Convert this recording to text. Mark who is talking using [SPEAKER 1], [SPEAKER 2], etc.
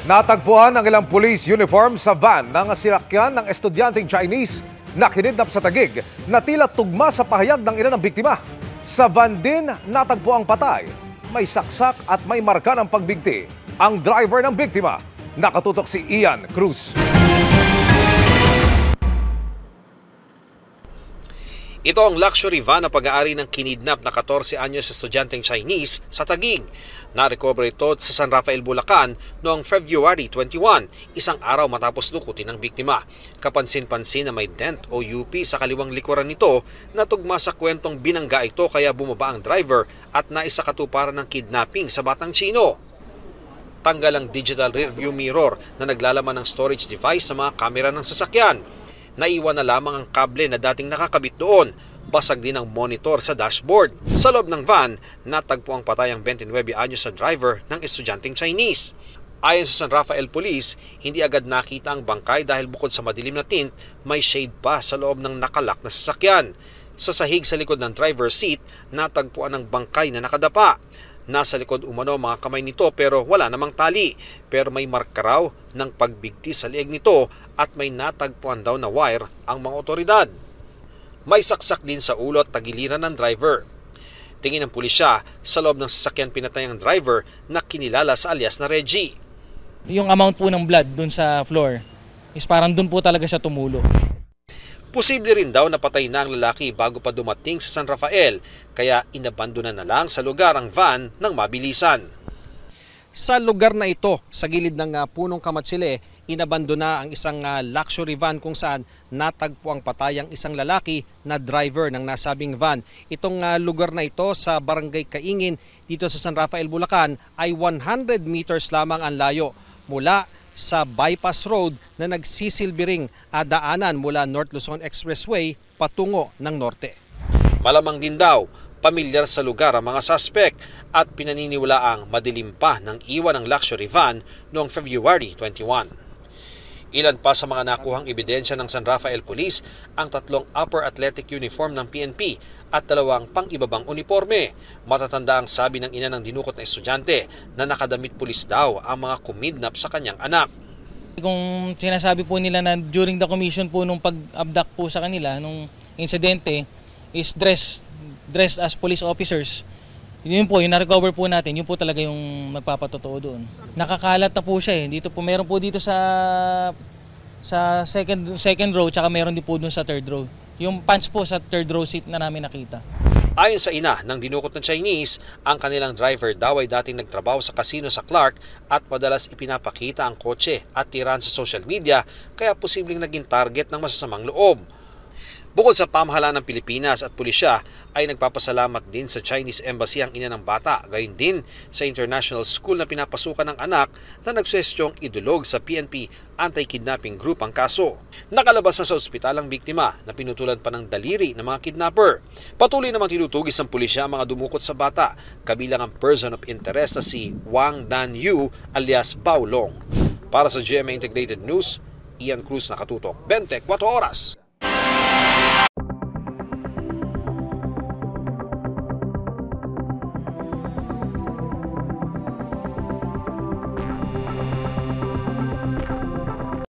[SPEAKER 1] Natagpuan ang ilang police uniform sa van ng sinakyan ng estudyanteng Chinese na kinidnap sa Taguig na tila tugma sa pahayag ng ina ng biktima. Sa van din natagpo ang patay. May saksak at may marka ng pagbigti ang driver ng biktima. Nakatutok si Ian Cruz.
[SPEAKER 2] Ito ang luxury van na pag-aari ng kinidnap na 14 anyos estudyanteng Chinese sa Taguig. Na-recover ito sa San Rafael, Bulacan noong February 21, isang araw matapos dukutin ng biktima. Kapansin-pansin na may dent o UP sa kaliwang likuran nito na tugma sa kwentong binangga ito kaya bumaba ang driver at naisakatuparan ng kidnapping sa batang Chino. Tanggal ang digital rearview mirror na naglalaman ng storage device sa mga kamera ng sasakyan. Naiwan na lamang ang kable na dating nakakabit doon. Basag din ang monitor sa dashboard. Sa loob ng van, natagpo ang patay ang 29 anyos na driver ng estudyanteng Chinese. Ayon sa San Rafael Police, hindi agad nakita ang bangkay dahil bukod sa madilim na tint, may shade pa sa loob ng nakalak na sasakyan. Sa sahig sa likod ng driver's seat, natagpuan ang bangkay na nakadapa. Nasa likod umano mga kamay nito pero wala namang tali. Pero may marka raw ng pagbigti sa leeg nito at may natagpuan daw na wire ang mga otoridad. May saksak din sa ulo at tagiliran ng driver. Tingin ng pulisya, sa loob ng sasakyan pinatay ang driver na kinilala sa alias na Reggie.
[SPEAKER 3] Yung amount po ng blood dun sa floor is parang dun po talaga siya tumulo.
[SPEAKER 2] Posible rin daw na patay na ang lalaki bago pa dumating sa San Rafael, kaya inabandona na lang sa lugar ang van ng mabilisan. Sa lugar na ito, sa gilid ng punong kamatsile, inabandona ang isang luxury van kung saan natagpo ang patay ang isang lalaki na driver ng nasabing van. Itong lugar na ito sa Barangay Kaingin dito sa San Rafael, Bulacan ay 100 meters lamang ang layo mula sa bypass road na nagsisilbiring daanan mula North Luzon Expressway patungo ng norte. Malamang din daw, pamilyar sa lugar ang mga suspect at pinaniniwalaang madilim pa ng iwan ng luxury van noong February 21. Ilan pa sa mga nakuhang ebidensya ng San Rafael Police ang 3 upper athletic uniform ng PNP at 2 pang-ibabang uniforme. Matatanda ang sabi ng ina ng dinukot na estudyante na nakadamit pulis daw ang mga kumidnap sa kanyang anak.
[SPEAKER 3] Kung sinasabi po nila na during the commission po nung pag-abduct po sa kanila, nung insidente, is dressed as police officers. Yun po, yung na-recover po natin, yun po talaga yung magpapatotoo doon. Nakakalat na po siya eh. Dito po, meron po dito sa second row, tsaka meron din po doon sa third row. Yung pants po sa third row seat na namin nakita.
[SPEAKER 2] Ayon sa ina ng dinukot ng Chinese, ang kanilang driver daw ay dating nagtrabaho sa casino sa Clark at madalas ipinapakita ang kotse at tirahan sa social media kaya posibleng naging target ng masasamang loob. Bukod sa pamahalaan ng Pilipinas at pulisya, ay nagpapasalamat din sa Chinese Embassy ang ina ng bata, gayon din sa international school na pinapasukan ng anak na nagsuhestyong idulog sa PNP anti-kidnapping group ang kaso. Nakalabas na sa ospital ang biktima na pinutulan pa ng daliri ng mga kidnapper. Patuloy namang tinutugis ng pulisya ang mga dumukot sa bata, kabilang ang person of interest na si Wang Dan Yu alias Bao Long. Para sa GMA Integrated News, Ian Cruz, nakatutok 24 oras.